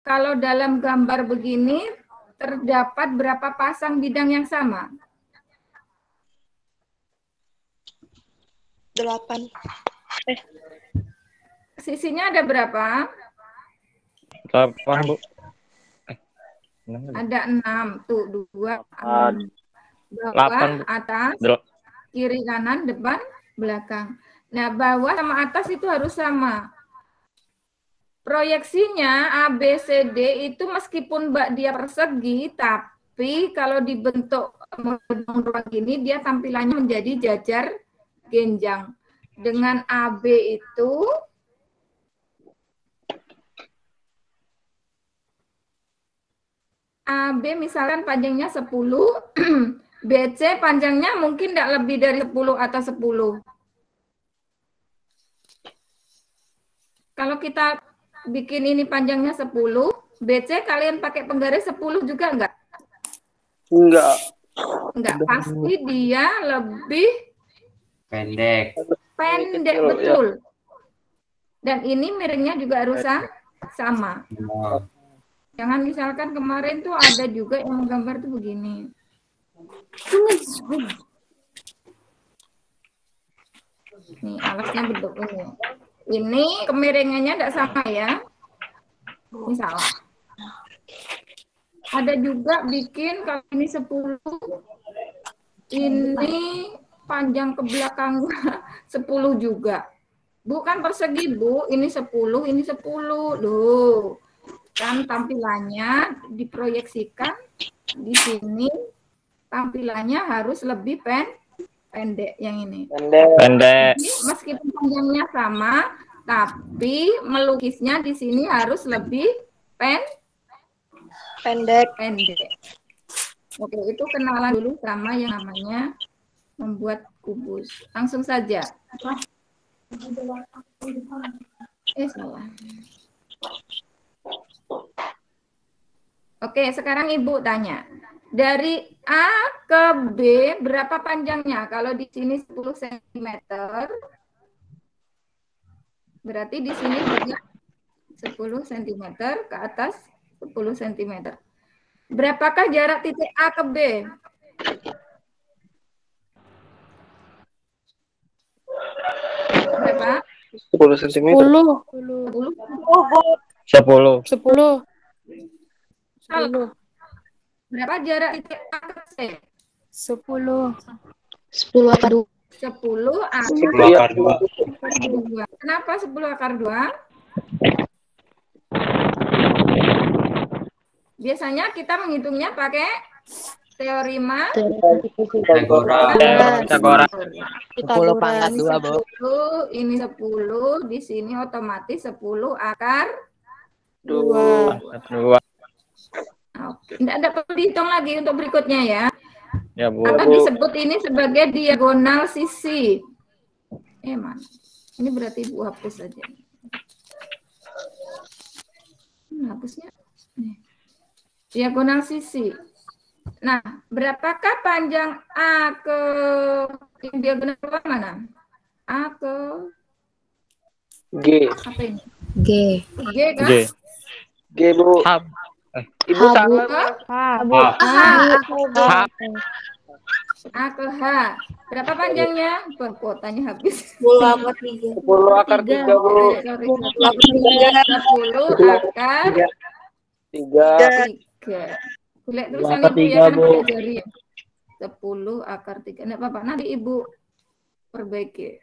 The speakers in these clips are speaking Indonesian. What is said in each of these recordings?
kalau dalam gambar begini terdapat berapa pasang bidang yang sama? 8. Sisinya ada berapa? 8, Bu. Ada 6. Tuh, 2, 8. bawah, 8, Bu. atas, kiri, kanan, depan, belakang. Nah, bawah sama atas itu harus sama. Proyeksinya ABCD itu meskipun dia persegi, tapi kalau dibentuk ruang gini, dia tampilannya menjadi jajar genjang. Dengan AB itu AB misalkan panjangnya 10, BC panjangnya mungkin tidak lebih dari 10 atau 10. Kalau kita bikin ini panjangnya 10, BC kalian pakai penggaris 10 juga enggak? Enggak. Enggak, pasti dia lebih Pendek. pendek, Kecil, betul. Dan ini miringnya juga harus sama. Jangan misalkan kemarin tuh ada juga yang gambar tuh begini. Nih alasnya bentuk ini. Ini kemiringannya tidak sama ya. Ini salah. Ada juga bikin kalau ini 10, ini panjang ke belakang 10 juga. Bukan persegi, Bu. Ini 10, ini 10. Loh. Kan tampilannya diproyeksikan di sini, tampilannya harus lebih pendek yang ini. Pendek. Jadi, meskipun panjangnya sama, tapi melukisnya di sini harus lebih pendek. Oke, itu kenalan dulu sama yang namanya membuat kubus. Langsung saja. Salah. Oke, sekarang Ibu tanya. Dari A ke B berapa panjangnya? Kalau di sini 10 cm, berarti di sini juga 10 cm ke atas 10 cm. Berapakah jarak titik A ke B? Berapa? 10 cm. 10. 10. Berapa jarak titik A ke C? 10. 10 akar 2. 10 10 akar 2. 2. Kenapa 10 akar 2? Biasanya kita menghitungnya pakai teorema Pitagoras. 10 pangkat 2, Bu. Ini 10, di sini otomatis 10 akar 2. Oke, tidak perlu dihitung lagi untuk berikutnya ya. Ya, Bu. Atau disebut ini sebagai diagonal sisi. Mana? Ini berarti Bu hapus saja. Hapusnya. Nih. Diagonal sisi. Nah, berapakah panjang A ke diagonal luar mana? A ke G. apa ini? G. G kan? G. G, Bu. H. Ibu salah. A ke H. Berapa panjangnya? Kuotanya habis. 10 akar 3. 10 akar 3, Bu. 10 akar 3. Boleh tulisan akar Ibu ya, 3, kan Bu. pakai jari. 10 akar 3. Enggak apa-apa, nanti Ibu perbaiki.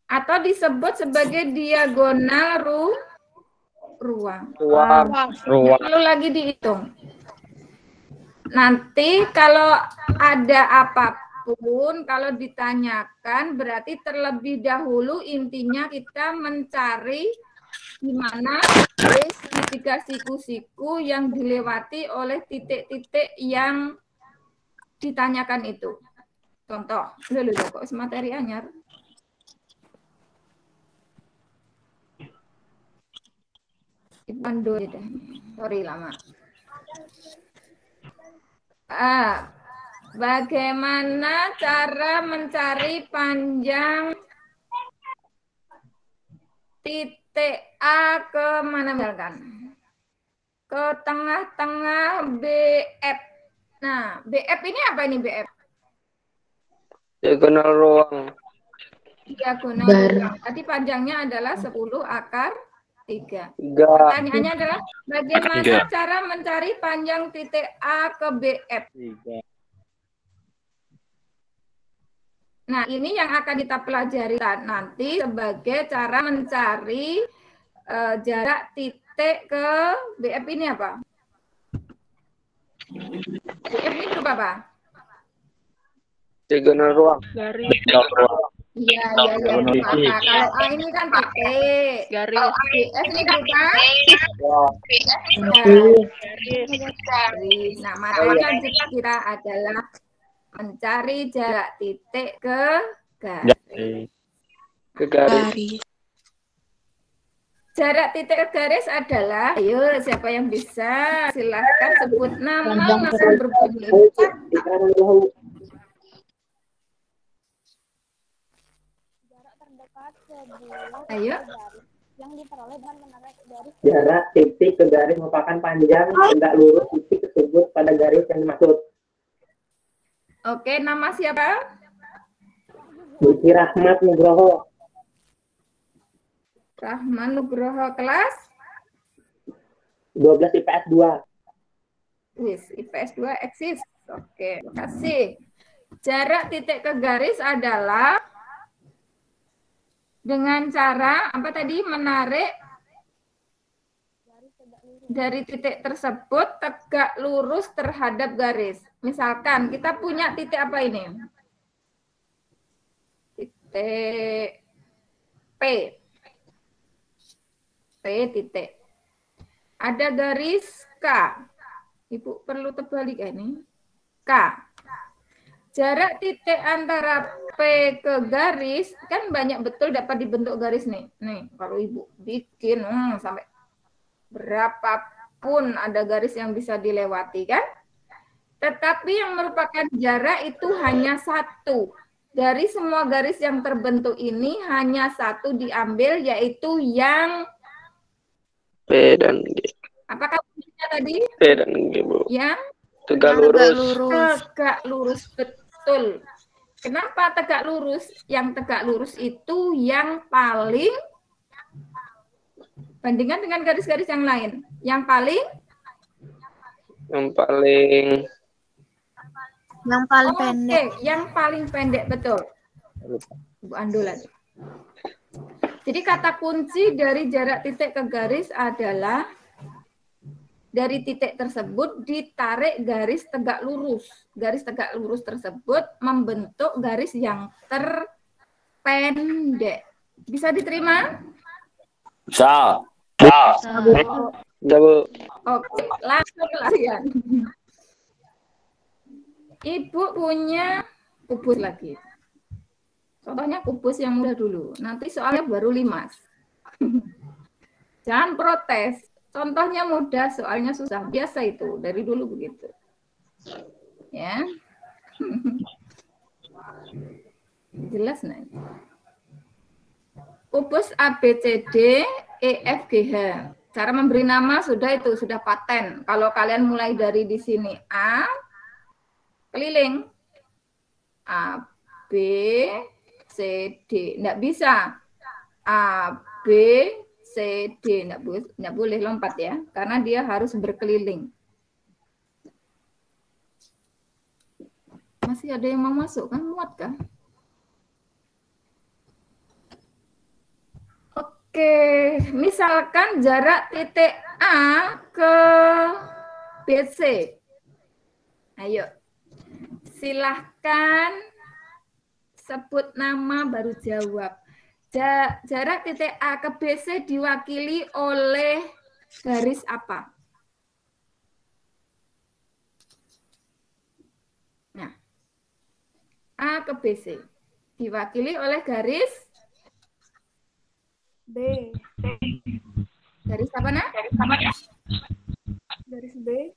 Atau disebut sebagai diagonal ruang. Perlu lagi dihitung. Nanti kalau ada apapun, kalau ditanyakan, berarti terlebih dahulu intinya kita mencari di mana segitiga siku-siku yang dilewati oleh titik-titik yang ditanyakan itu. Contoh, dulu kok materi anyar. Pandu ya, sorry lama. Bagaimana cara mencari panjang titik A ke mana misalkan? ke tengah-tengah BF. Nah, BF ini apa ini BF? Diagonal ruang. Diagonal Bar. ruang. Tadi panjangnya adalah 10 akar 3. 3. Pertanyaannya adalah bagaimana Tiga. cara mencari panjang titik A ke BF? 3. Nah, ini yang akan kita pelajari nanti sebagai cara mencari jarak titik ke BF ini apa? BF ini berupa apa? Diagonal ruang. Garis. Iya. Nah, kalau A ini kan titik. Garis. BF ini berupa garis. Nah, materi lanjut kita adalah mencari jarak titik ke garis. Ke garis. Jarak titik ke garis adalah, ayo siapa yang bisa? Silahkan sebut nama langsung berbunyi. Ayo. Yang diperoleh dengan menarik garis. Jarak titik ke garis merupakan panjang tegak lurus titik tersebut pada garis yang dimaksud. Oke, nama siapa? Buki Rahmat Nugroho. Rahman Nugroho, kelas 12 IPS 2. Wis, IPS 2 eksis. Oke, terima kasih. Jarak titik ke garis adalah dengan cara apa tadi? Menarik dari titik tersebut tegak lurus terhadap garis. Misalkan kita punya titik apa ini? Titik P. P titik. Ada garis K. Ibu perlu terbalik ini. K. Jarak titik antara P ke garis kan banyak betul dapat dibentuk garis nih. Nih, kalau Ibu bikin sampai berapapun ada garis yang bisa dilewati kan? Tetapi yang merupakan jarak itu hanya satu. Dari semua garis yang terbentuk ini hanya satu diambil yaitu yang P dan G. apakah kuncinya tadi? P dan G, Bu. Yang Tegak lurus. tegak lurus, betul. Kenapa tegak lurus? Yang tegak lurus itu yang paling bandingkan dengan garis-garis yang lain. Yang paling pendek. Yang paling pendek, betul. Bu Andolan. Jadi kata kunci dari jarak titik ke garis adalah dari titik tersebut ditarik garis tegak lurus. Garis tegak lurus tersebut membentuk garis yang terpendek. Bisa diterima? Bisa. Udah, Bu. Oke, langsung latihan. Ibu punya kubus lagi. Contohnya kubus yang mudah dulu. Nanti soalnya baru 5. Jangan protes. Contohnya mudah, soalnya susah. Biasa itu, dari dulu begitu. Ya. Jelas nih. Kubus ABCD EFGH. Cara memberi nama sudah itu, sudah paten. Kalau kalian mulai dari di sini A, keliling A, B, C, D. Nggak bisa. A, B, C, D. Nggak boleh lompat ya, karena dia harus berkeliling. Masih ada yang mau masuk kan? Muat kan? Oke, misalkan jarak titik A ke BC. Ayo, silahkan sebut nama baru jawab. Jarak titik A ke BC diwakili oleh garis apa? Nah, A ke BC diwakili oleh garis B. Garis apa, Nak? Garis B.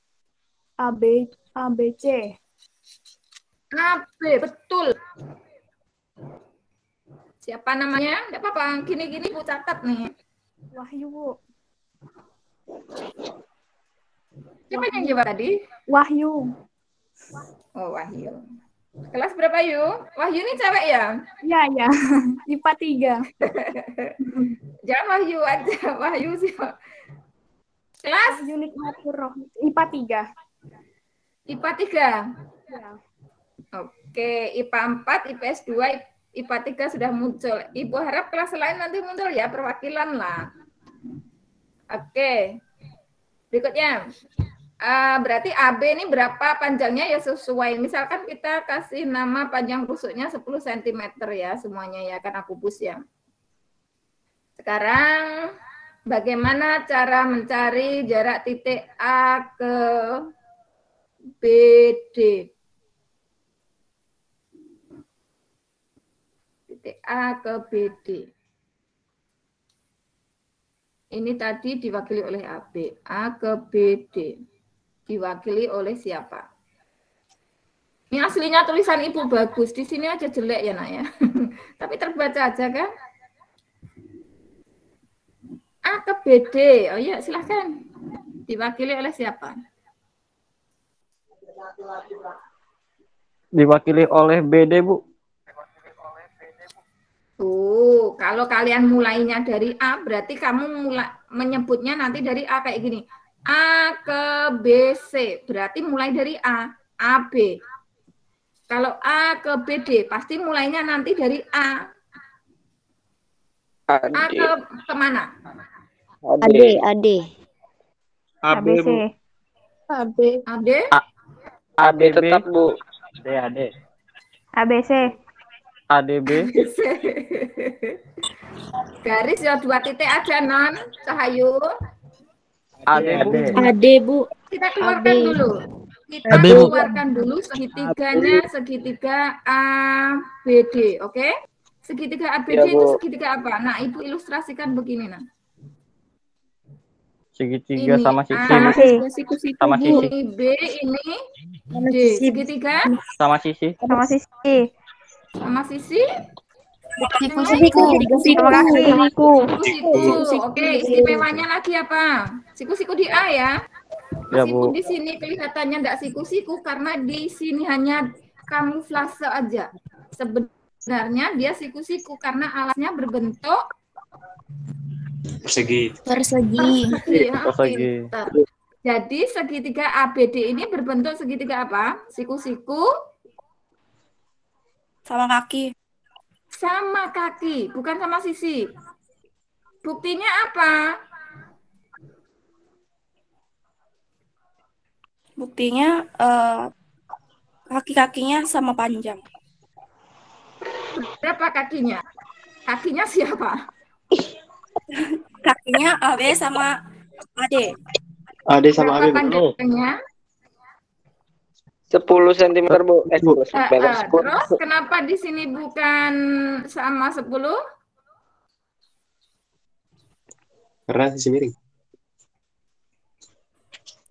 AB, ABC. AB, betul. Siapa namanya? Enggak apa-apa, gini-gini Bu catat nih. Wahyu, Bu. Siapa yang jawab tadi? Wahyu. Oh, Wahyu. Kelas berapa, Yu? Wahyu ini cewek ya? Iya, ya. IPA 3. Jangan Wahyu aja, Wahyu sih. Kelas Wahyu Nikmatur Roh. IPA 3. IPA 3. Ya. Oke, IPA 4, IPS 2, IPA 3 sudah muncul. Ibu harap kelas lain nanti muncul ya, perwakilan lah. Oke. Berikutnya. Berarti AB ini berapa panjangnya ya sesuai. Misalkan kita kasih nama panjang rusuknya 10 cm ya semuanya ya, kan aku bus ya. Sekarang bagaimana cara mencari jarak titik A ke BD? Titik A ke BD. Ini tadi diwakili oleh AB. A ke BD. Diwakili oleh siapa? Ini aslinya tulisan Ibu bagus. Di sini aja jelek ya, Nak ya. Tapi terbaca aja kan? A ke BD. Oh iya, silahkan. Diwakili oleh siapa? Diwakili oleh BD, Bu. Tuh, kalau kalian mulainya dari A, berarti kamu menyebutnya nanti dari A kayak gini. A ke B, C. Berarti mulai dari A, AB. Kalau A ke BD, pasti mulainya nanti dari A. A ke kemana? AD. AB, Bu. AB. AD? AD tetap, Bu. AD. ABC. ADB. Garis ya 2 titik aja, Non. Cahayu. AD, Bu. Kita keluarkan dulu. Kita keluarkan dulu segitiganya, segitiga ABD, oke? Segitiga ABD Ya, itu Bu. segitiga apa? Nah, Ibu ilustrasikan begini, nah. Segitiga Ini sama sisi. A, Siku-siku, Sama Bu. sisi. ini B, ini D. Segitiga Sama sisi. Sama sisi. sama sisi. Siku-siku. Sama kaki. Siku-siku. Oke, istimewanya lagi apa? Siku-siku di A ya. Ya, Meskipun Bu. di sini kelihatannya enggak siku-siku karena di sini hanya kamuflase aja. Sebenarnya dia siku-siku karena alasnya berbentuk Persegi. ya, Persegi. pinter. Jadi segitiga ABD ini berbentuk segitiga apa? Siku-siku Sama kaki. sama kaki, bukan sama sisi. Buktinya apa? Buktinya kaki-kakinya sama panjang. Berapa kakinya? Kakinya siapa? Kakinya AB sama AD. AD sama Berapa AB, Bu. panjangnya? 10 cm, Bu. Terus kenapa di sini bukan sama 10? Karena sisi miring.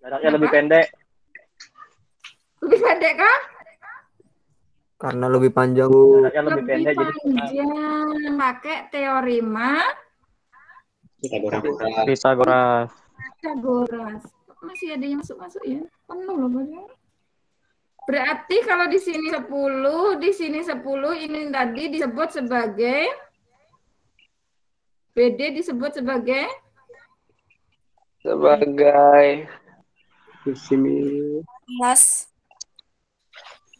Jaraknya lebih pendek. Lebih pendek kan? Karena lebih panjang, Bu. Jaraknya lebih pendek. Jadi Panjang. Pakai teorema Pitagoras. Pitagoras. Masih ada yang masuk-masuk ya? Penuh loh Bang. Berarti kalau di sini 10, di sini 10, ini tadi disebut sebagai BD disebut sebagai Sisi miring. Kelas.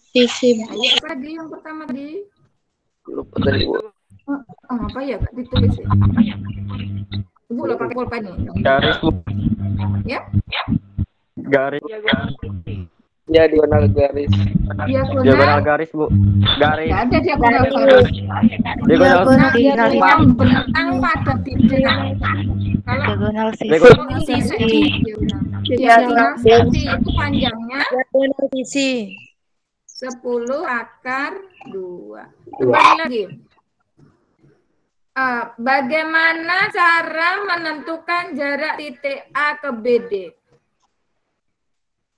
Sisi. apa tadi yang pertama tadi? Lupa tadi, Bu. Apa ya Kak? Ditulis ya? Ibu lo pakai pulpen nih. Garis, Bu. Ya? Garis. Ya, diagonal garis. Diagonal garis, Bu. Garis. Nggak ada diagonal garis. Diagonal Yang bentang pada bidang. Kalau Diagonal sisi, diagonal sisi itu panjangnya sisi. 10 akar 2. Kembali lagi. Bagaimana cara menentukan jarak titik A ke BD?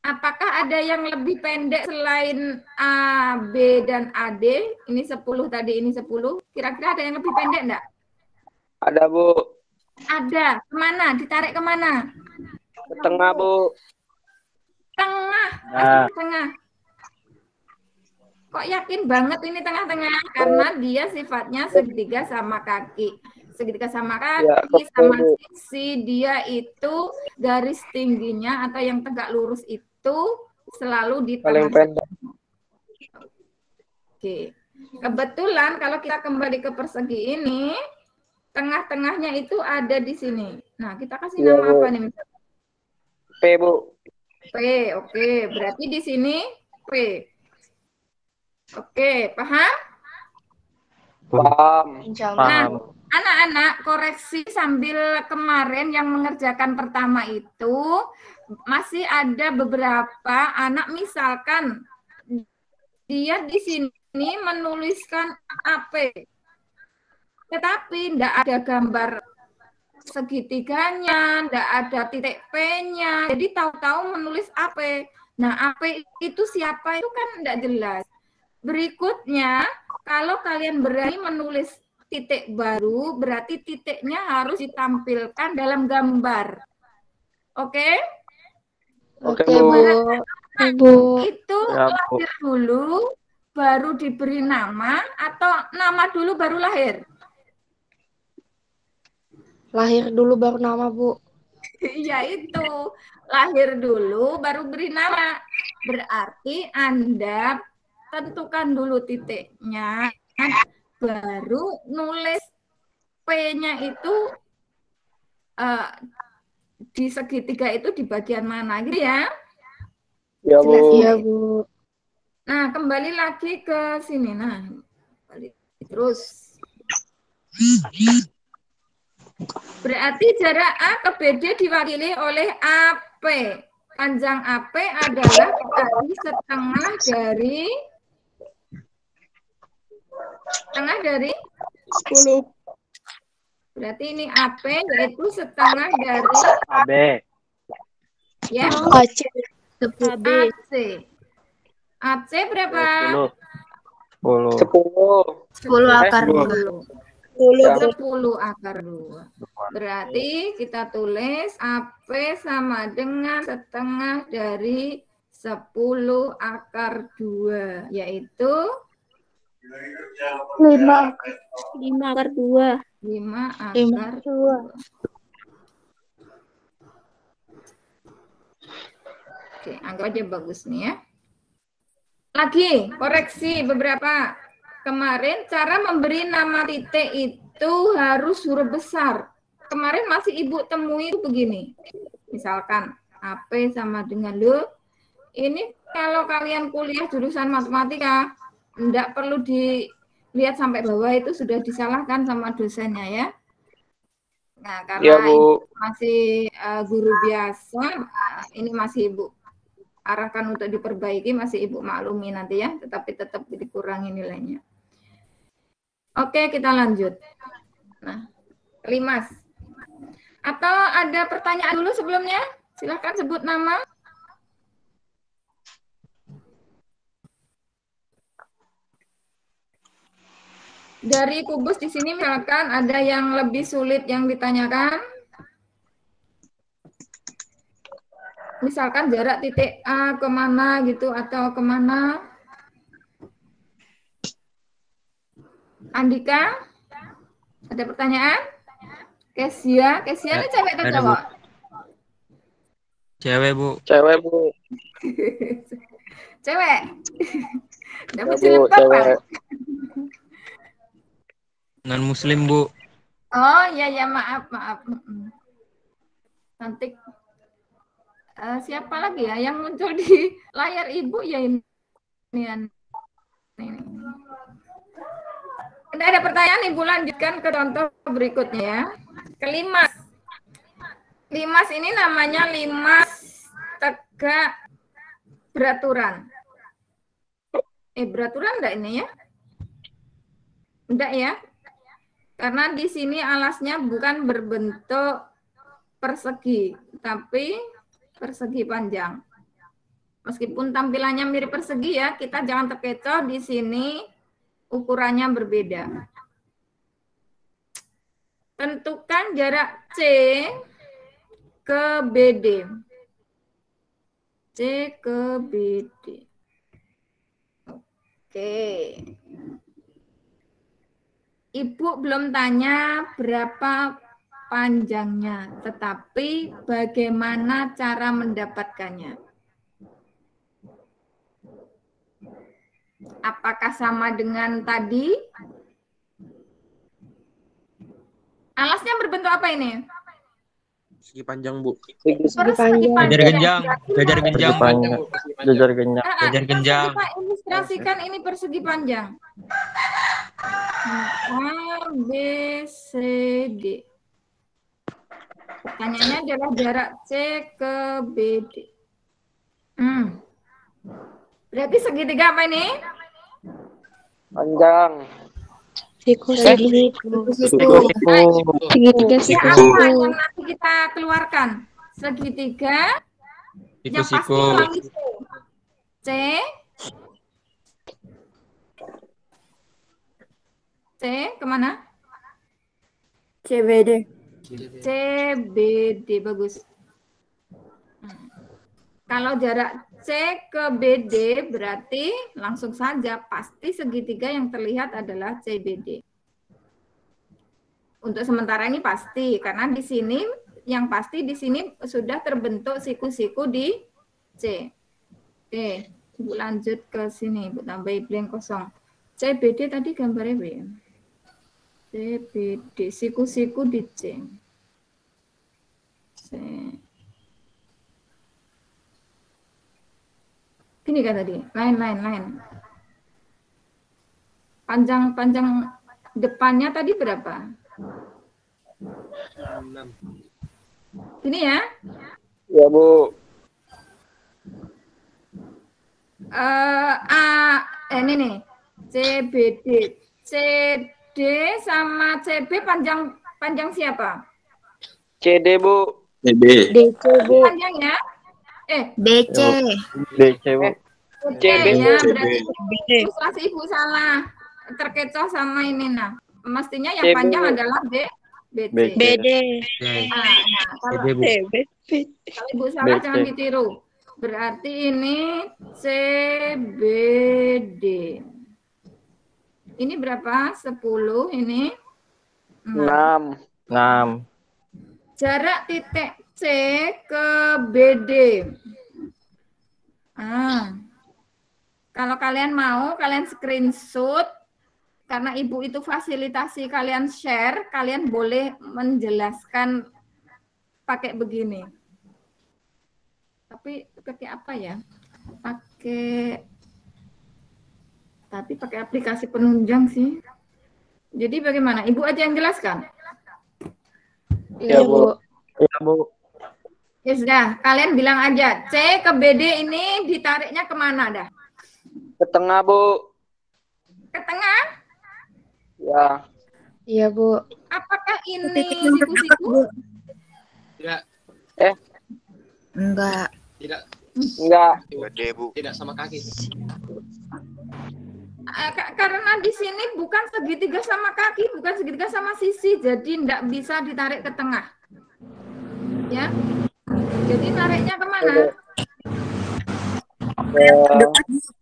Apakah ada yang lebih pendek selain A, B, dan AD? Ini 10 tadi, ini 10. Kira-kira ada yang lebih pendek enggak? Ada, Bu. Ada. Kemana? Ditarik kemana? Ke tengah, Bu. Nah, Tengah. Kok yakin banget ini tengah-tengah? Karena dia sifatnya segitiga sama kaki. Segitiga sama Ya, kaki, oke, sama Bu. sisi, dia itu garis tingginya atau yang tegak lurus itu selalu di Paling tengah. pendek. Oke. Kebetulan kalau kita kembali ke persegi ini, tengah-tengahnya itu ada di sini. Nah, kita kasih Iya, nama Bu. apa nih? P, Bu. P, oke. Berarti di sini P. Oke, paham? Paham. Nah, anak-anak koreksi sambil kemarin yang mengerjakan pertama itu masih ada beberapa anak misalkan dia di sini menuliskan AP, tetapi tidak ada gambar segitiganya, tidak ada titik P-nya, jadi tahu-tahu menulis AP. Nah, AP itu siapa itu kan tidak jelas. Berikutnya, kalau kalian berani menulis titik baru, berarti titiknya harus ditampilkan dalam gambar. Oke? Oke, Oke, Bu. Bu. Itu Ya, Bu. lahir dulu, baru diberi nama, atau nama dulu baru lahir? Lahir dulu baru nama, Bu. Iya itu, lahir dulu baru beri nama. Berarti Anda tentukan dulu titiknya, baru nulis P-nya itu di segitiga itu di bagian mana gitu ya? Ya, Bu. Jelas, Iya, ya? Bu. Nah, kembali lagi ke sini. Nah, balik terus. Berarti jarak A ke BD diwakili oleh AP. Panjang AP adalah tadi setengah dari 10. Berarti ini AP yaitu setengah dari AB. ya AC. AC. AC berapa? 10. 10. 10 akar 10. 10 akar 2. Berarti kita tulis AP sama dengan setengah dari 10 akar 2, yaitu 5 akar 2. 5 akar 2. Oke, anggap aja bagus nih ya. Lagi, koreksi beberapa. Kemarin cara memberi nama titik itu harus huruf besar. Kemarin masih Ibu temui itu begini. Misalkan AP sama dengan lu. Ini kalau kalian kuliah jurusan matematika, enggak perlu dilihat sampai bawah, itu sudah disalahkan sama dosennya ya. Nah, karena Ya, Bu. masih guru biasa, ini masih Ibu arahkan untuk diperbaiki, masih Ibu maklumi nanti ya, tetapi tetap dikurangi nilainya. Oke, kita lanjut. Nah, Limas. Atau ada pertanyaan dulu sebelumnya? Silahkan sebut nama. Dari kubus di sini misalkan ada yang lebih sulit yang ditanyakan. Misalkan jarak titik A kemana gitu atau kemana. Andika, ada pertanyaan? Kesia ini cewek atau cowok? Cewek, Bu. Cewek, Bu. Cewek. Dapat Ya, Bu, jilbab cewek. Pak? Non muslim, Bu. Oh ya maaf. Nanti siapa lagi ya yang muncul di layar Ibu ya ini. Tidak ada pertanyaan, Ibu lanjutkan ke contoh berikutnya ya. Kelimas. Limas ini namanya limas tegak beraturan. Beraturan enggak ini ya? Enggak ya? Karena di sini alasnya bukan berbentuk persegi, tapi persegi panjang. Meskipun tampilannya mirip persegi ya, kita jangan terkecoh, di sini ukurannya berbeda. Tentukan jarak C ke BD. C ke BD. Oke. Ibu belum tanya berapa panjangnya, tetapi bagaimana cara mendapatkannya? Apakah sama dengan tadi? Alasnya berbentuk apa ini? Segi panjang, Bu. Segi panjang. Jajar genjang. Jajar genjang. Jajar genjang. Jajar genjang. Pak ilustrasikan ini persegi panjang. A, B, C, D. Pertanyaannya adalah jarak C ke BD. Berarti segitiga apa ini? Panjang. Siku-siku. Segitiga Ya, siku-siku. apa yang nanti kita keluarkan? Segitiga. Yang pasti Siku-siku. ulangi C. C kemana? CBD. CBD, bagus. Kalau jarak C ke BD berarti langsung saja pasti segitiga yang terlihat adalah CBD. Untuk sementara ini pasti karena di sini yang pasti di sini sudah terbentuk siku-siku di C. Oke, Ibu lanjut ke sini, Ibu tambahin blank kosong. CBD tadi gambarnya B. CBD, siku-siku di C. C. Gini kan tadi, lain. Panjang depannya tadi berapa? 6. Gini ya? Ya, Bu. Ini nih, CBD. CD sama CB panjang siapa? CD, Bu. CB. DC, Bu. Panjang ya? BC. DC, Bu. CB, ya, Bu. berarti ilustrasi Ibu salah. Terkecoh sama ini nah. Mestinya yang CB, panjang Bu. adalah BC. BD. Kalau Ibu salah BC. jangan ditiru. Berarti ini CBD. Ini berapa? 10, ini 6. 6. Jarak titik C ke BD. Kalau kalian mau, kalian screenshot. Karena Ibu itu fasilitasi kalian share, kalian boleh menjelaskan pakai begini. Tapi pakai apa ya? Pakai aplikasi penunjang sih. Jadi bagaimana? Ibu aja yang jelaskan. Iya, Bu. Iya, Bu. Ya sudah, kalian bilang aja C ke BD ini ditariknya kemana dah? Ke tengah, Bu. Ke tengah? Ya. Iya, Bu. Apakah ini siku-siku? Enggak. Enggak. Tidak sama kaki. Karena di sini bukan segitiga sama kaki, bukan segitiga sama sisi, jadi tidak bisa ditarik ke tengah. Ya, jadi tariknya kemana?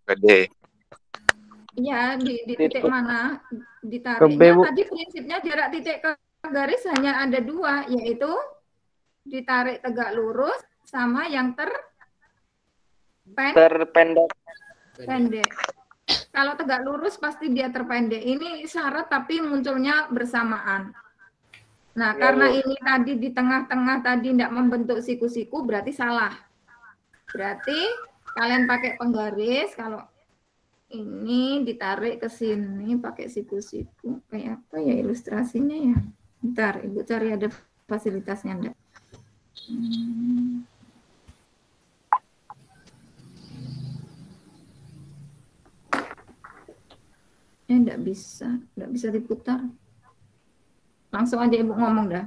Gede. Ya, di titik mana Ke B, ditariknya? Bu. Tadi prinsipnya jarak titik ke garis hanya ada 2, yaitu ditarik tegak lurus sama yang Terpendek. pendek. Kalau tegak lurus pasti dia terpendek. Ini syarat tapi munculnya bersamaan. Nah, Ya, karena Bu. ini tadi di tengah-tengah tadi tidak membentuk siku-siku, berarti salah. Berarti kalian pakai penggaris, kalau ini ditarik ke sini pakai siku-siku. Kayak apa ya ilustrasinya ya? Bentar, Ibu cari ada fasilitasnya enggak? Enggak bisa diputar. Langsung aja Ibu ngomong dah.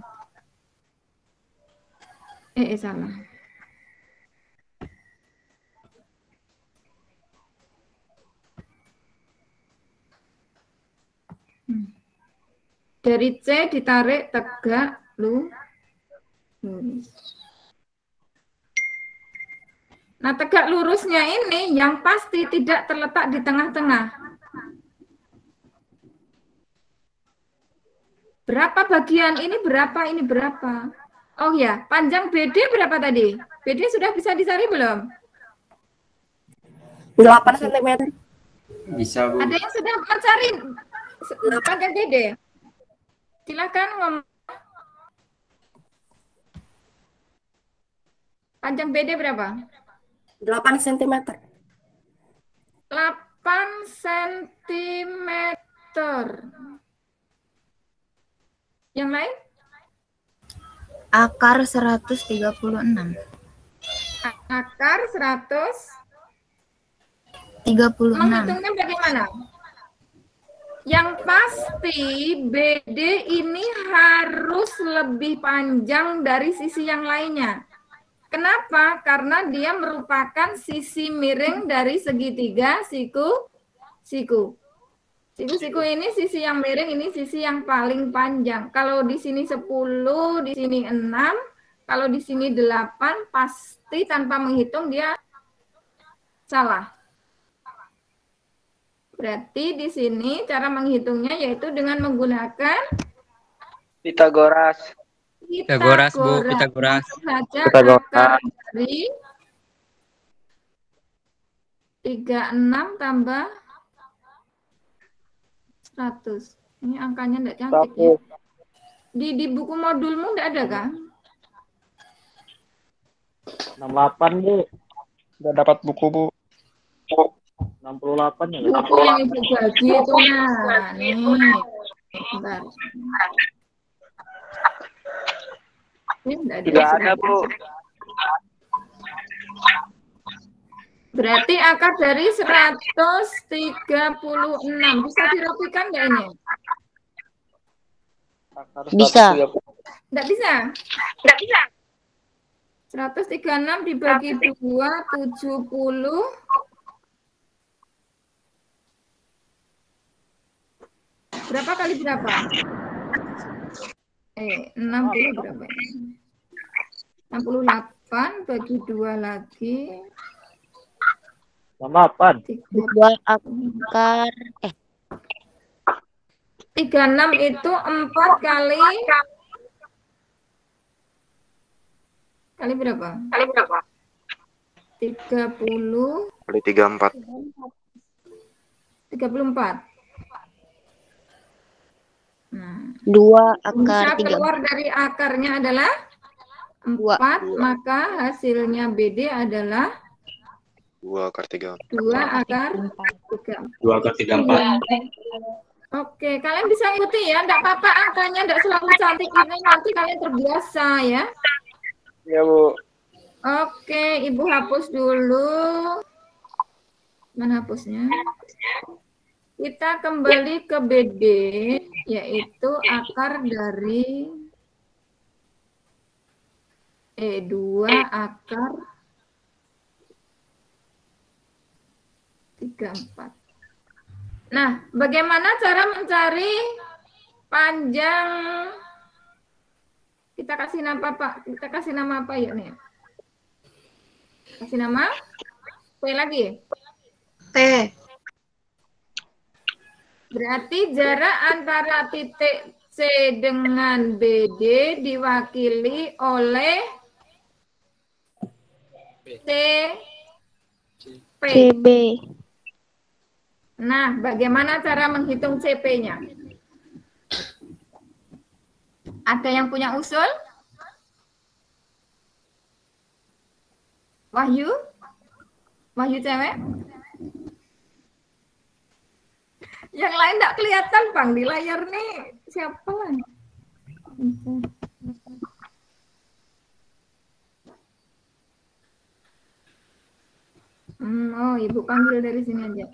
Salah. Dari C ditarik tegak lurus. Nah, tegak lurusnya ini yang pasti tidak terletak di tengah-tengah. Berapa bagian? Ini berapa? Ini berapa? Oh ya, panjang BD berapa tadi? BD sudah bisa dicari belum? 8 cm. Bisa, Bu. Ada yang sudah mencari panjang BD? Silakan ngomong. Panjang BD berapa? 8 cm. 8 cm. Yang lain? Akar 136. Akar 136. Menghitungnya bagaimana? Yang pasti BD ini harus lebih panjang dari sisi yang lainnya. Kenapa? Karena dia merupakan sisi miring dari segitiga siku. Siku ini sisi yang miring, ini sisi yang paling panjang. Kalau di sini 10, di sini 6, kalau di sini 8, pasti tanpa menghitung dia salah. Berarti di sini cara menghitungnya yaitu dengan menggunakan Pitagoras. Pitagoras, Bu, Pitagoras. Saja Pitagoras. akar dari 36 tambah 100. Ini angkanya enggak cantik ya. Di buku modulmu enggak ada kan? 68, Bu. Udah dapat buku, Bu. 68 ya. Buku yang ibu bagi itu nah. Nih. Bentar. Ini Tidak ada, Bu. Berarti akar dari 136. Bisa dirapikan nggak ini? Bisa. Nggak bisa? Nggak bisa. 136 dibagi 2, 70. Berapa kali berapa? 60 berapa? 68 bagi 2 lagi. 68. 2 akar 36 itu 4 kali berapa? 30 Kali 34. 34. Nah, 2 akar bisa keluar dari akarnya adalah 4, maka hasilnya BD adalah 2 akar 3. 2 akar 3. 2 akar 34. Oke, kalian bisa ikuti ya, enggak apa-apa angkanya enggak selalu cantik ini, nanti kalian terbiasa ya. Ya, Bu. Oke, Ibu hapus dulu. Mana hapusnya? Kita kembali ke BD, yaitu akar dari 2 akar 34. Nah, bagaimana cara mencari panjang? Kita kasih nama Pak. Kita kasih nama apa yuk nih? Kasih nama? P lagi? T. Berarti jarak antara titik C dengan BD diwakili oleh CP. CB. Nah, bagaimana cara menghitung CP-nya? Ada yang punya usul? Wahyu? Wahyu cewek? Yang lain enggak kelihatan, Bang, di layar nih. Siapa lah? Oh, Ibu panggil dari sini aja.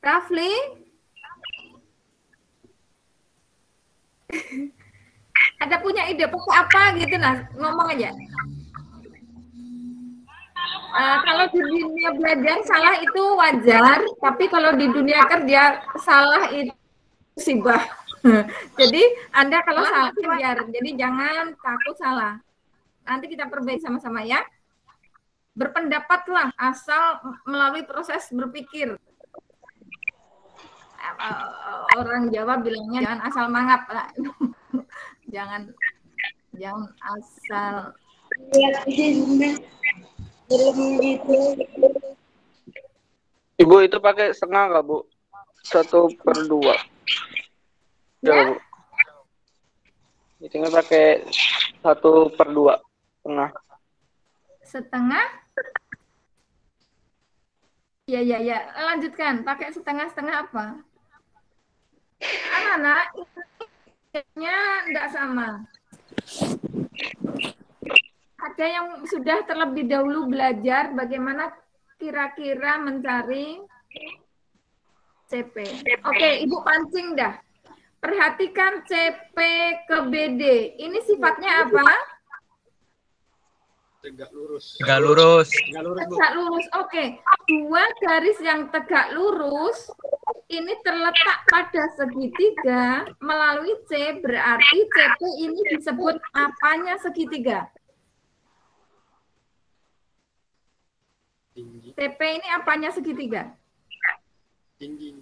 Rafli? Ada punya ide pokok apa gitu, nah ngomong aja. Kalau di dunia belajar salah itu wajar, tapi kalau di dunia kerja salah itu musibah. Jadi Anda kalau salah wajar, jadi jangan takut salah. Nanti kita perbaiki sama-sama ya. Berpendapatlah asal melalui proses berpikir. Orang Jawa bilangnya jangan asal mangap. jangan asal. Ibu itu pakai setengah nggak, Bu? 1/2. Ya, Bu. Hitungnya pakai 1/2 setengah. Setengah? Ya. Lanjutkan. Pakai setengah-setengah apa? Anak-anak, ini enggak sama. Ada yang sudah terlebih dahulu belajar bagaimana kira-kira mencari CP. Oke, Ibu pancing dah. Perhatikan CP ke BD. Ini sifatnya apa? Tegak lurus. Tegak lurus. Oke. Dua garis yang tegak lurus ini terletak pada segitiga melalui C, berarti CP ini disebut apanya segitiga? CP ini apanya segitiga? Tinggi.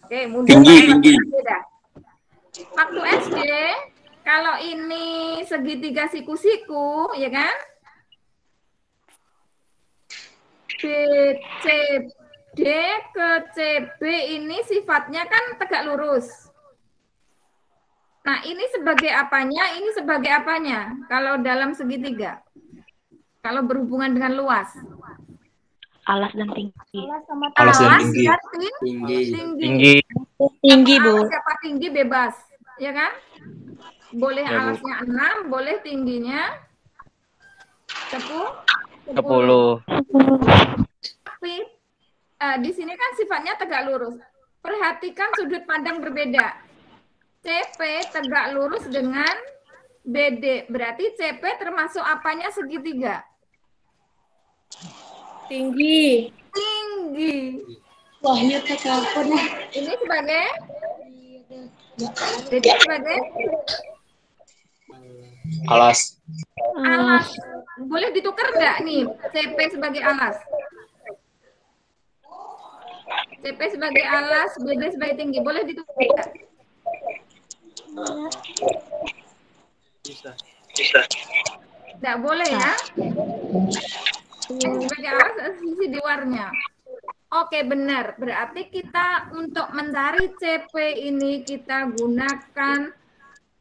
Oke, tinggi. Waktu SD, kalau ini segitiga siku-siku, ya kan? BCD ke CB ini sifatnya kan tegak lurus. Nah, ini sebagai apanya? Ini sebagai apanya? Kalau dalam segitiga? Kalau berhubungan dengan luas? Alas dan tinggi. Alas dan tinggi. Tinggi, Bu. Siapa tinggi bebas, ya kan? Boleh ya, alasnya 6, boleh tingginya 10. Tapi di sini kan sifatnya tegak lurus. Perhatikan sudut pandang berbeda. CP tegak lurus dengan BD. Berarti CP termasuk apanya segitiga? Tinggi. Wahnya telepon. Ini sebagai BD sebagai alas. Boleh ditukar nggak nih CP sebagai alas? CP sebagai alas, BD sebagai tinggi. Boleh ditukar nggak? Bisa. Nggak boleh ya? Sebagai alas sisi di luarnya. Oke, benar. Berarti kita untuk mencari CP ini kita gunakan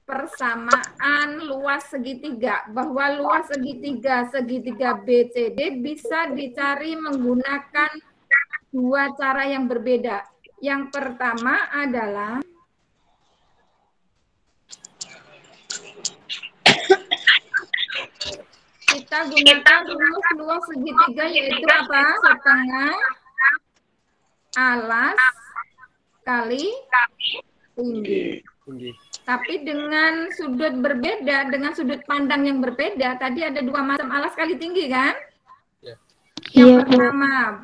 persamaan luas segitiga. Bahwa luas segitiga BCD bisa dicari menggunakan dua cara yang berbeda. Yang pertama adalah kita gunakan rumus luas segitiga, yaitu apa? Setengah alas kali tinggi. Tapi dengan sudut berbeda, dengan sudut pandang yang berbeda. Tadi ada dua macam alas kali tinggi, kan? Yang pertama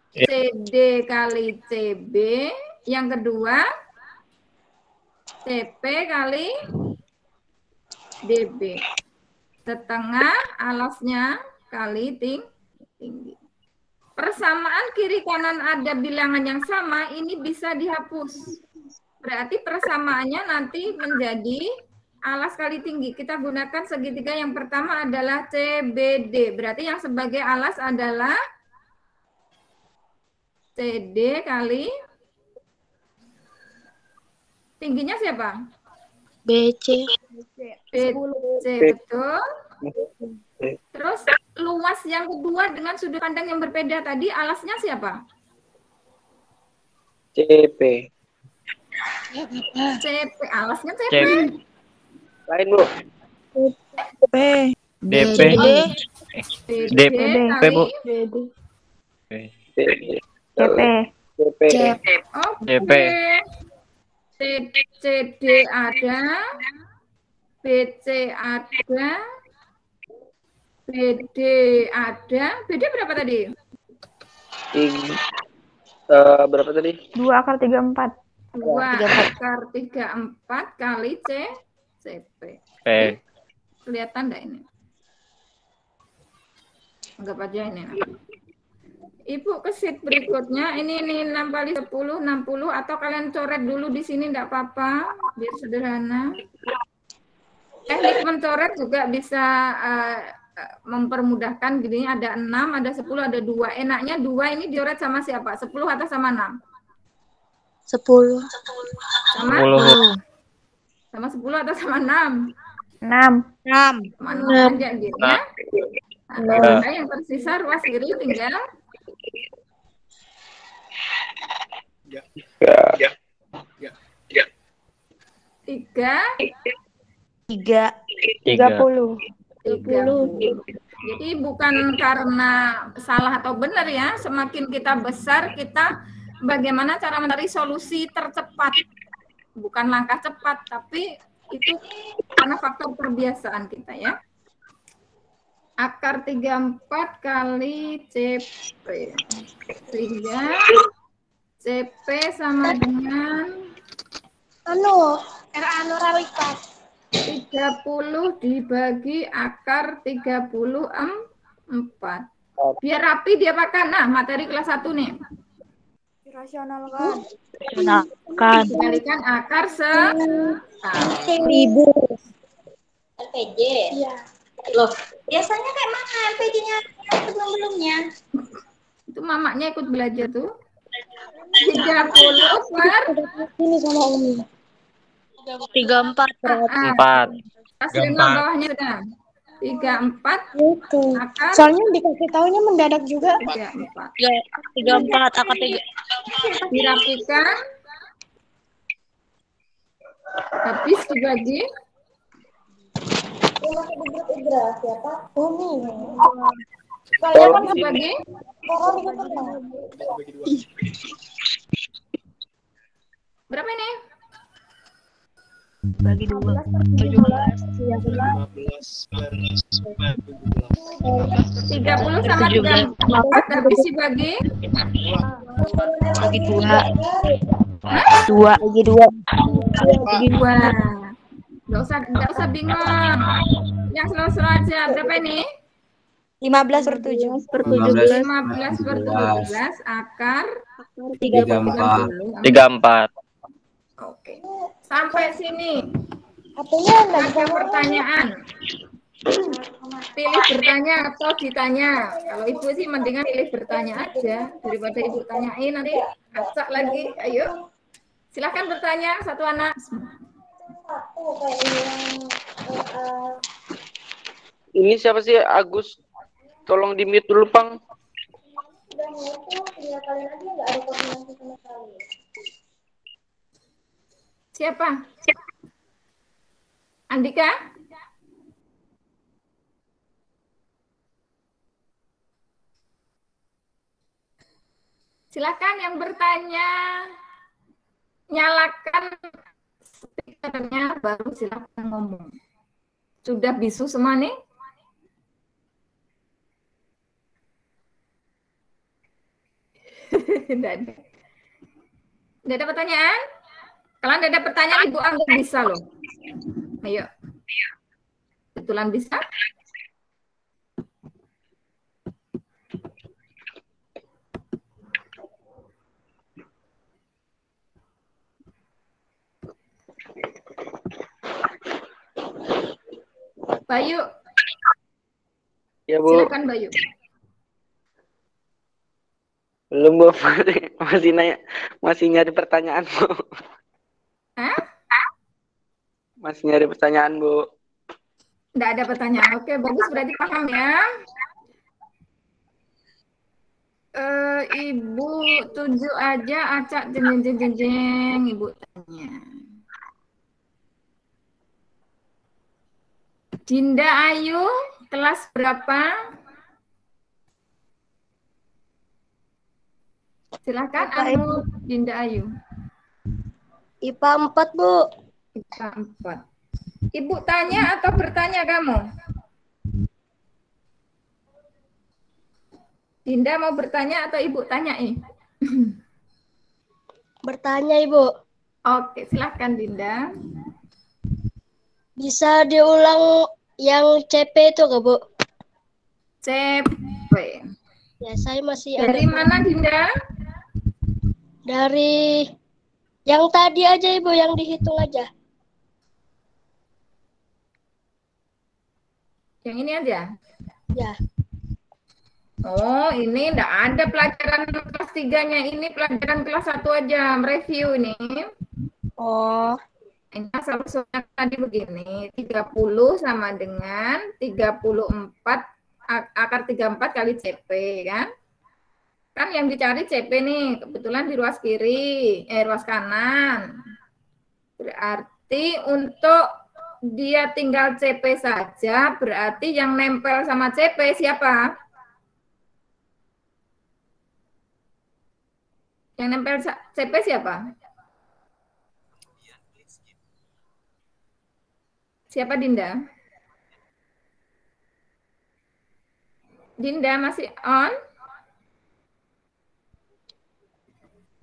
CD kali CB, yang kedua CP kali DB. Setengah alasnya kali tinggi. Persamaan kiri kanan ada bilangan yang sama, ini bisa dihapus. Berarti persamaannya nanti menjadi alas kali tinggi. Kita gunakan segitiga yang pertama adalah CBD. Berarti yang sebagai alas adalah CD kali tingginya siapa? BC, betul. Terus luas yang kedua dengan sudut pandang yang berbeda tadi, alasnya siapa? CP. Alasnya CP. Lain, Bu. DP. Bu. CP. CD ada, BC ada, BD ada. BD berapa tadi? Berapa tadi? 2/34. 2/34 kali CP. Kelihatan enggak ini? Anggap aja ini. Ibu ke sheet berikutnya. Ini 6 kali 10, 60. Atau kalian coret dulu di sini enggak apa-apa. Biar sederhana. Teknik mencoret juga bisa mempermudahkan. Gini ada 6, ada 10, ada 2. Enaknya 2 ini dioret sama siapa? 10 atau sama 6? 10. Sama 10. Sama 10 atau sama 6? 6. Sama 6 aja gitu ya. Nah, yang tersisa ruas kiri tinggal tiga 30. Jadi bukan karena salah atau benar ya. Semakin kita besar, kita bagaimana cara mencari solusi tercepat. Bukan langkah cepat, tapi itu karena faktor kebiasaan kita ya. Akar 34 kali CP. Sehingga CP sama dengan 30 dibagi akar 34. Biar rapi dia pakai. Nah, materi kelas 1 nih. Dirasionalkan. Dikalikan akar 1000. LPG. Iya. Loh, biasanya kayak mana LPG-nya sebelum-belumnya? Itu mamaknya ikut belajar tuh. 30 per Ini sama Umi. 34. 4. Hasilnya bawahnya sudah. 34 Itu. akar Soalnya dikasih taunya mendadak juga. 34. 34 akar 3. Dirapikan. Habis dibagi. Tolong Dibagi. Berapa ini? Bagi 2. 30 sama 34 habis dibagi. Bagi 2. 2. Bagi 2. Bagi 2. Enggak usah bingung. Yang slow-slow aja. Berapa ini? 15 per 7. 15 per 17 akar 34. 34. Oke. Sampai sini. Apanya Ada pertanyaan? Pilih bertanya atau ditanya. Kalau ibu sih mendingan pilih bertanya aja daripada ibu tanyain nanti acak lagi. Ayo. Silakan bertanya satu anak. Ini siapa sih? Agus. Tolong di-mute dulu, Pang. Siapa? Andika? Silakan yang bertanya. Nyalakan speakernya baru silakan ngomong. Sudah bisu semua nih? Tidak ada pertanyaan? Kalau tidak ada pertanyaan, Ibu anggap bisa loh. Ayo. Betulan bisa? Bayu. Ya, Bu. Silakan Bayu. Belum, Bu. Masih nanya, masih nyari pertanyaan, Bu. Hah? Masih nyari pertanyaan, Bu. Tidak ada pertanyaan. Oke, bagus, berarti paham ya. Ibu 7 aja, acak jeng Ibu tanya. Dinda Ayu, kelas berapa? Silakan Anu Dinda Ayu. IPA 4, Bu. IPA 4. Ibu tanya atau bertanya kamu? Dinda mau bertanya atau Ibu tanyain? Bertanya, Ibu. Oke, silakan Dinda. Bisa diulang Yang CP itu ke, Bu? CP. Ya, saya masih Dari ada. mana, Dinda? Dari yang tadi aja, Ibu, yang dihitung aja. Yang ini aja? Ya. Oh, ini enggak ada pelajaran kelas 3-nya. Ini pelajaran kelas 1 aja, mereview ini. Oh. Ini asal-usulnya tadi begini, 30 sama dengan 34, akar 34 kali CP, kan? Kan yang dicari CP nih, kebetulan di ruas kiri, ruas kanan. Berarti untuk dia tinggal CP saja, berarti yang nempel sama CP siapa? Yang nempel CP siapa? Siapa, Dinda? Dinda masih on?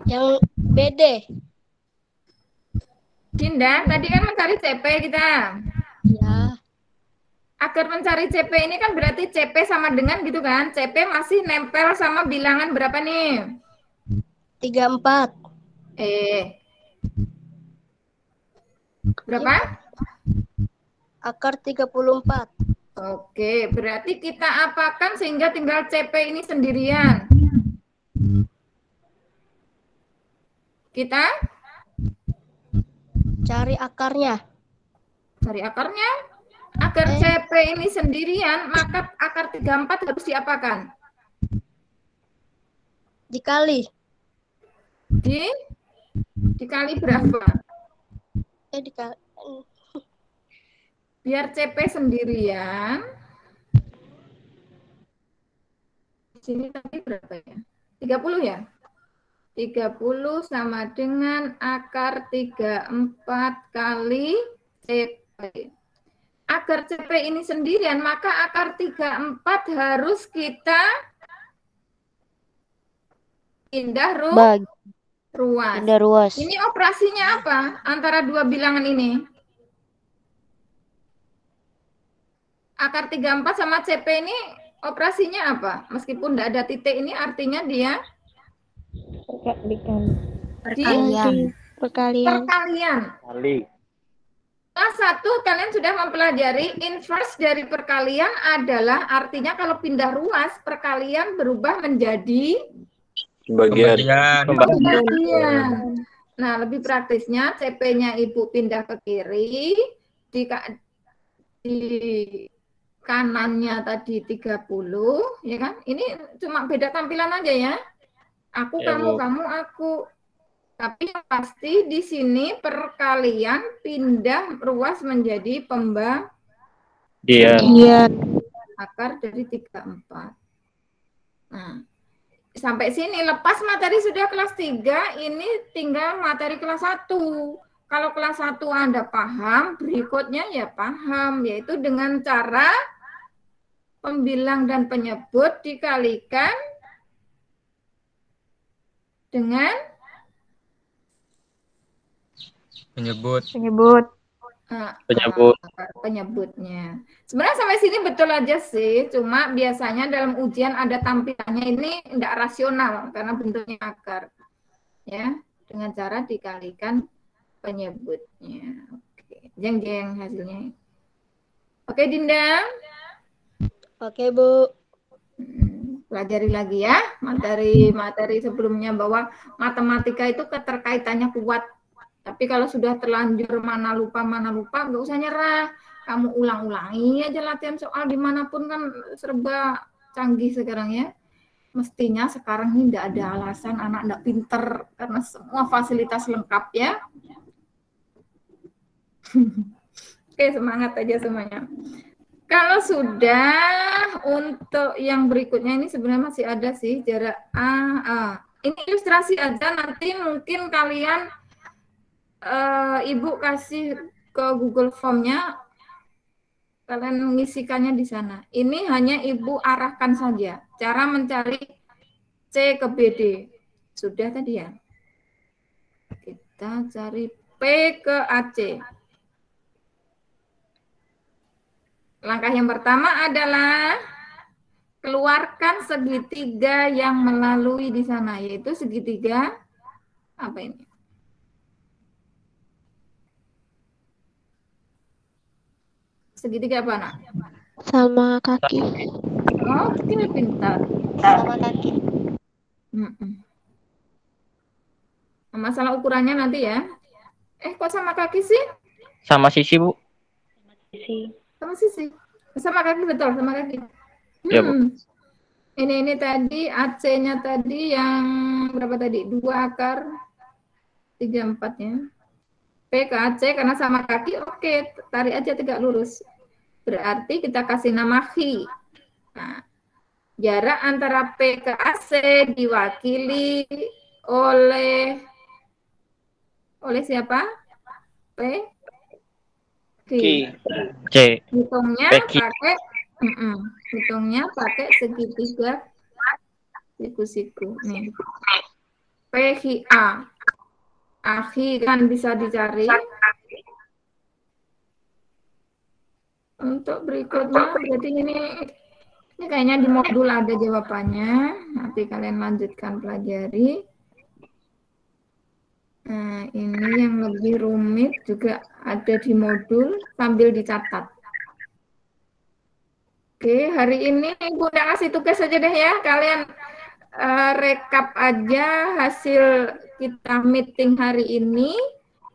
Yang BD. Dinda, tadi kan mencari CP kita. Ya. Agar mencari CP ini kan berarti CP sama dengan gitu kan? CP masih nempel sama bilangan berapa nih? 34. Berapa? Akar 34. Oke, berarti kita apakan sehingga tinggal CP ini sendirian? Kita cari akarnya. Cari akarnya. Agar CP ini sendirian, maka akar 34 harus diapakan? Dikali. Dikali berapa? Dikali. Biar CP sendirian. Di sini tadi berapa ya? 30 ya? 30 sama dengan akar 34 kali CP. Agar CP ini sendirian, maka akar 34 harus kita pindah ruas. Pindah ruas. Ini operasinya apa antara dua bilangan ini? Akar 34 sama CP ini operasinya apa? Meskipun tidak ada titik ini artinya dia Perkalian. Kali. Kelas 1 kalian sudah mempelajari inverse dari perkalian adalah artinya kalau pindah ruas perkalian berubah menjadi Pembagian. Nah, lebih praktisnya CP-nya Ibu pindah ke kiri, di kanannya tadi 30, ya kan? Ini cuma beda tampilan aja ya. Aku, Ya, kamu, Bu. kamu, aku. Tapi yang pasti di sini perkalian pindah ruas menjadi Iya. akar dari 34. Nah, sampai sini lepas materi sudah kelas 3, ini tinggal materi kelas 1. Kalau kelas 1 Anda paham, berikutnya ya paham, yaitu dengan cara pembilang dan penyebut dikalikan dengan Penyebut. penyebutnya. Sebenarnya sampai sini betul aja sih, cuma biasanya dalam ujian ada tampilannya ini tidak rasional karena bentuknya akar. Ya, dengan cara dikalikan penyebutnya. Oke, jeng-jeng hasilnya. Oke, Dinda. Oke, Bu. Pelajari lagi ya materi sebelumnya bahwa matematika itu keterkaitannya kuat. Tapi kalau sudah terlanjur mana lupa nggak usah nyerah. Kamu ulang-ulangi aja latihan soal dimanapun kan serba canggih sekarang ya. Mestinya sekarang ini tidak ada alasan anak tidak pinter karena semua fasilitas lengkap ya. Oke, semangat aja semuanya. Kalau sudah untuk yang berikutnya ini sebenarnya masih ada sih jarak A. Ini ilustrasi aja, nanti mungkin kalian Ibu kasih ke Google Form-nya, kalian mengisikannya di sana. Ini hanya Ibu arahkan saja cara mencari C ke BD. Sudah tadi ya. Kita cari P ke AC. Langkah yang pertama adalah keluarkan segitiga yang melalui di sana, yaitu segitiga apa ini? Segitiga apa, Nak? Sama kaki. Oke, pintar. Sama kaki. Masalah ukurannya nanti ya. Kok sama kaki sih? Sama sisi, Bu. Sama sisi. Sama kaki, betul, sama kaki. Ya, Bu. Ini tadi AC-nya tadi yang berapa tadi? 2 akar 34 ya. P ke AC karena sama kaki, oke, tarik aja tegak lurus. Berarti kita kasih nama Hi. Nah, jarak antara P ke AC diwakili oleh siapa? P? Q. C. Hitungnya pakai segitiga siku-siku. Nih. PHA. Ahi kan bisa dicari. Untuk berikutnya, berarti ini kayaknya di modul ada jawabannya. Nanti kalian lanjutkan pelajari. Nah, ini yang lebih rumit juga ada di modul sambil dicatat. Oke, hari ini Ibu udah kasih tugas aja deh ya. Kalian rekap aja hasil kita meeting hari ini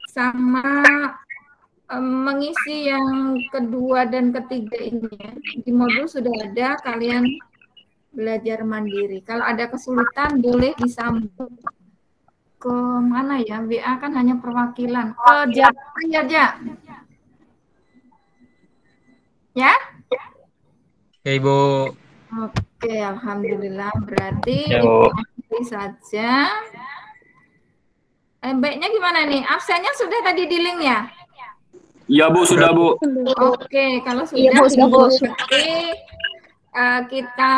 sama mengisi yang kedua dan ketiga ini ya. Di modul sudah ada, kalian belajar mandiri. Kalau ada kesulitan boleh disambung ke mana ya? WA kan hanya perwakilan. Ke Jawa aja. Ya? Oke, Ibu. Oke, alhamdulillah. Berarti Ya, Ibu Bu. akhiri saja. Baiknya gimana nih? Absennya sudah tadi di link ya? Iya, Bu, sudah, Bu. Oke, kalau sudah, Iya, Bu, sudah, Bu. berarti kita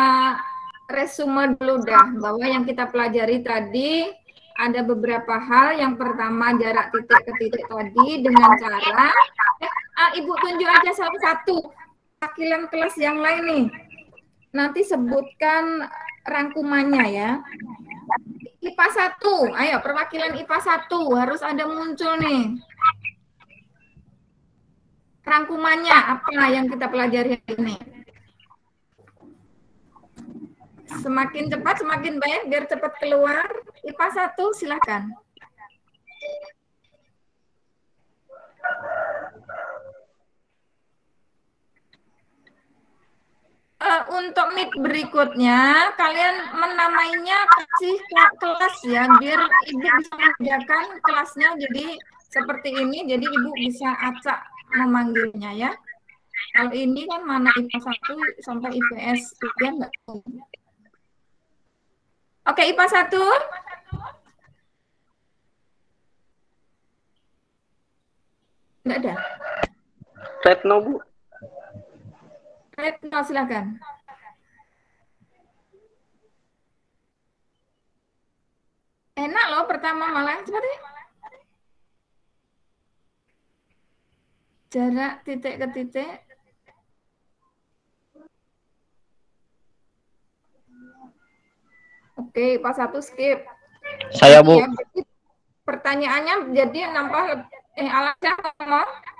resume dulu dah bahwa yang kita pelajari tadi ada beberapa hal. Yang pertama jarak titik ke titik tadi dengan cara Ibu tunjuk aja salah satu wakilan kelas yang lain nih. Nanti sebutkan rangkumannya ya. IPA 1, ayo perwakilan IPA 1 harus ada muncul nih. Rangkumannya apa yang kita pelajari hari ini? Semakin cepat, semakin baik, biar cepat keluar. IPA 1, silakan. Untuk meet berikutnya, kalian menamainya kasih kelas ya, biar Ibu bisa membedakan kelasnya jadi seperti ini, jadi Ibu bisa acak memanggilnya ya. Kalau ini kan mana IPA 1 sampai IPS 3 enggak tahu. Oke, IPA 1. Enggak ada. Retno, Bu. Retno, silakan. Enak loh pertama malah. Coba deh. Jarak titik ke titik. Oke, pas 1 skip. Saya, Bu. Ya, pertanyaannya jadi nambah alatnya ngomong.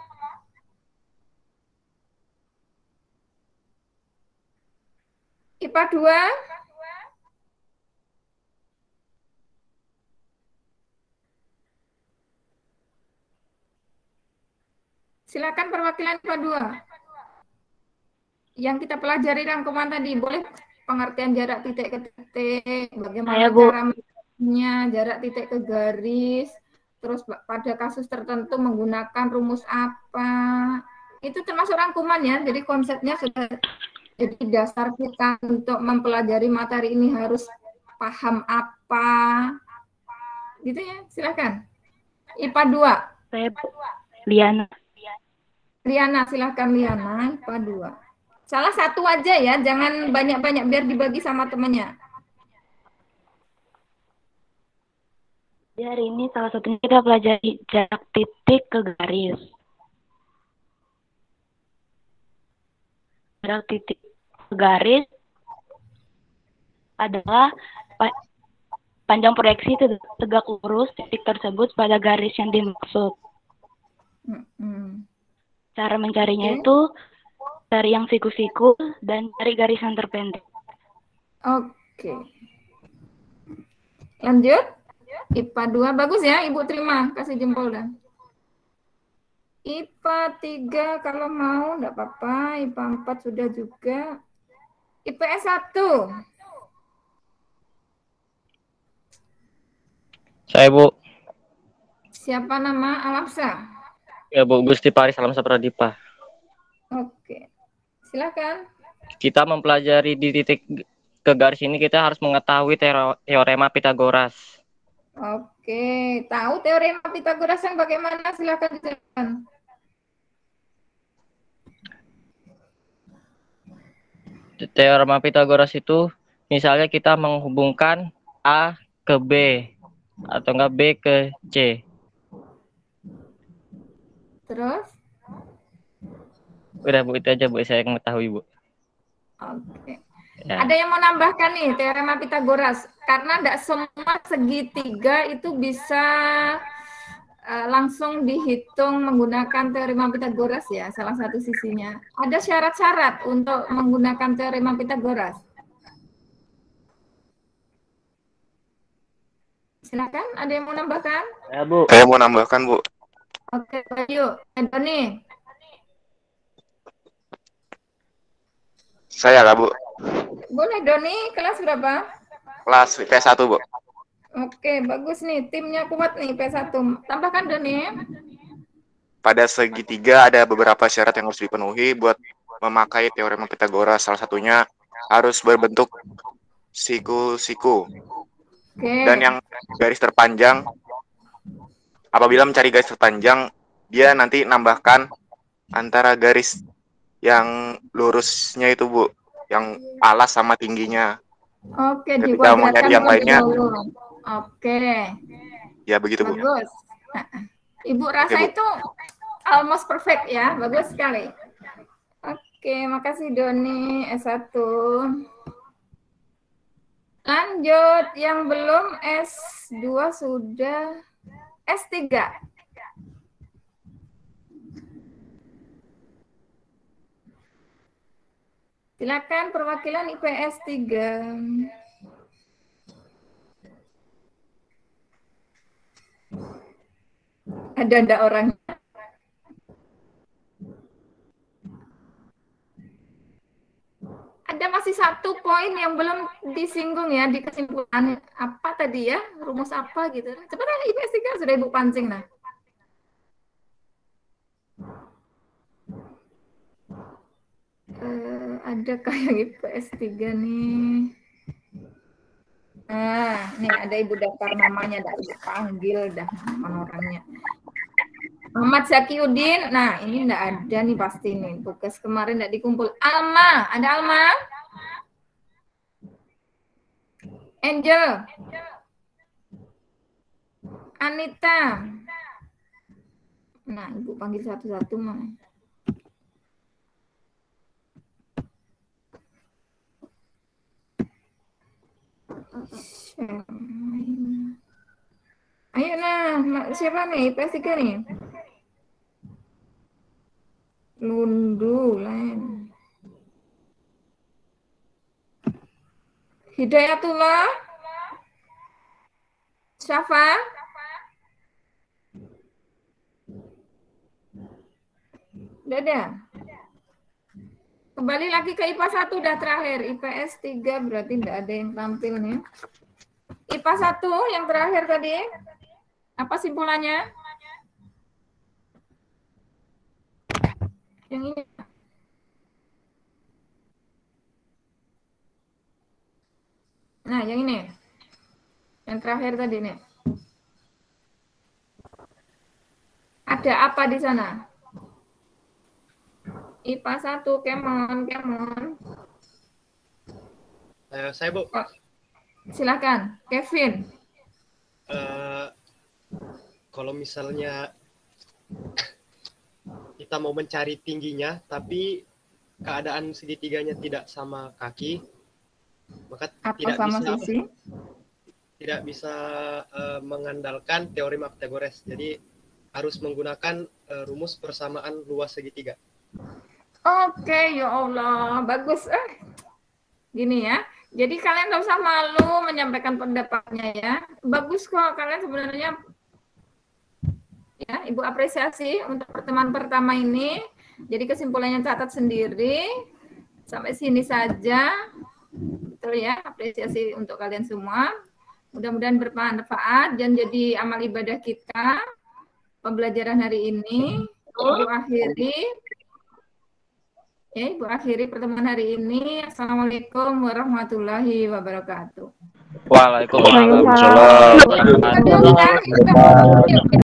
IPA 2. Silakan perwakilan IPA 2. Yang kita pelajari rangkuman tadi, boleh pengertian jarak titik ke titik, bagaimana cara menentukannya, jarak titik ke garis, terus pada kasus tertentu menggunakan rumus apa. Itu termasuk rangkuman ya, jadi konsepnya sudah jadi dasar kita untuk mempelajari materi ini harus paham apa. Gitu ya, silakan. IPA 2. Saya Liana. Liana, silakan Liana, IPA 2. Salah satu aja ya, jangan banyak-banyak biar dibagi sama temannya. Di hari ini salah satunya kita pelajari jarak titik ke garis. jarak titik garis adalah panjang proyeksi tegak lurus titik tersebut pada garis yang dimaksud. Cara mencarinya itu cari yang siku-siku dan cari garis yang terpendek. Oke. Lanjut. IPA 2 bagus ya, Ibu terima, kasih jempol dah. IPA 3 kalau mau enggak apa-apa, IPA 4 sudah juga. IPS 1. Saya, Bu. Siapa nama Alamsa? Ya, Bu. Gusti Paris Alamsa Pradipa. Oke. Silakan. Kita mempelajari di titik ke garis ini kita harus mengetahui teorema Pitagoras. Oke, tahu teorema Pitagoras yang bagaimana? Silakan dijelaskan. Teorema Pitagoras itu misalnya kita menghubungkan A ke B atau enggak B ke C. Terus? Udah, Bu, itu aja, Bu, saya mengetahui, Bu. Oke. Ya. Ada yang mau nambahkan nih teorema Pitagoras? Karena tidak semua segitiga itu bisa langsung dihitung menggunakan teorema Pitagoras ya, salah satu sisinya. Ada syarat-syarat untuk menggunakan teorema Pitagoras? Silakan, ada yang mau nambahkan? Ya, Bu. Saya mau nambahkan, Bu. Oke, yuk. Doni. Saya lah, Bu. Boleh, Doni. Kelas berapa? Kelas IPS 1, Bu. Oke, bagus nih. Timnya kuat nih, IPS 1. Tambahkan, Doni. Pada segitiga ada beberapa syarat yang harus dipenuhi buat memakai teorema Pitagoras. Salah satunya harus berbentuk siku-siku. Oke. Dan yang garis terpanjang, apabila mencari garis terpanjang, dia nanti nambahkan antara garis yang lurusnya itu, Bu, yang alas sama tingginya. Oke, ketika mau nyari yang lainnya. Oke. Ya, begitu, Bu. Bagus. Ibu rasa Oke, Bu. itu almost perfect ya, bagus sekali. Oke, makasih Doni S1. Lanjut, yang belum S2 sudah S3. Silakan perwakilan IPS 3. Ada enggak orangnya? Ada masih satu poin yang belum disinggung ya di kesimpulan. Apa tadi ya? Rumus apa gitu. Sebenarnya IPS 3 sudah Ibu pancing nah. Adakah yang IPS 3 nih? Nah, nih ada Ibu daftar namanya, dah Ibu panggil dah nama orangnya. Muhammad Zakiuddin. Nah, ini enggak ada nih pasti nih. Tugas kemarin enggak dikumpul. Alma, ada Alma? Angel. Anita. Nah, Ibu panggil satu-satu mah. Ayo nah, siapa nih? IPS 3 nih? Lundu, Len. Hidayatullah. Syafa. Udah ada. Kembali lagi ke IPA 1 udah terakhir. IPS 3 berarti enggak ada yang tampil nih. IPA 1 yang terakhir tadi. Apa simpulannya? Yang ini. Nah, yang ini. Yang terakhir tadi nih. Ada apa di sana? IPA 1, Kemon. Saya, Bu. Silakan, Kevin. Kalau misalnya kita mau mencari tingginya, tapi keadaan segitiganya tidak sama kaki, maka Atau sama sisi? tidak bisa mengandalkan teori Pythagoras. Jadi harus menggunakan rumus persamaan luas segitiga. Oke, ya Allah, bagus. Gini ya, jadi kalian nggak usah malu menyampaikan pendapatnya ya. Bagus kok, kalian sebenarnya ya, Ibu apresiasi untuk pertemuan pertama ini. Jadi kesimpulannya catat sendiri. Sampai sini saja. Betul ya, apresiasi untuk kalian semua. Mudah-mudahan bermanfaat dan jadi amal ibadah kita pembelajaran hari ini. Ibu akhiri. Ya, Ibu akhiri pertemuan hari ini. Assalamualaikum warahmatullahi wabarakatuh. Waalaikumsalam.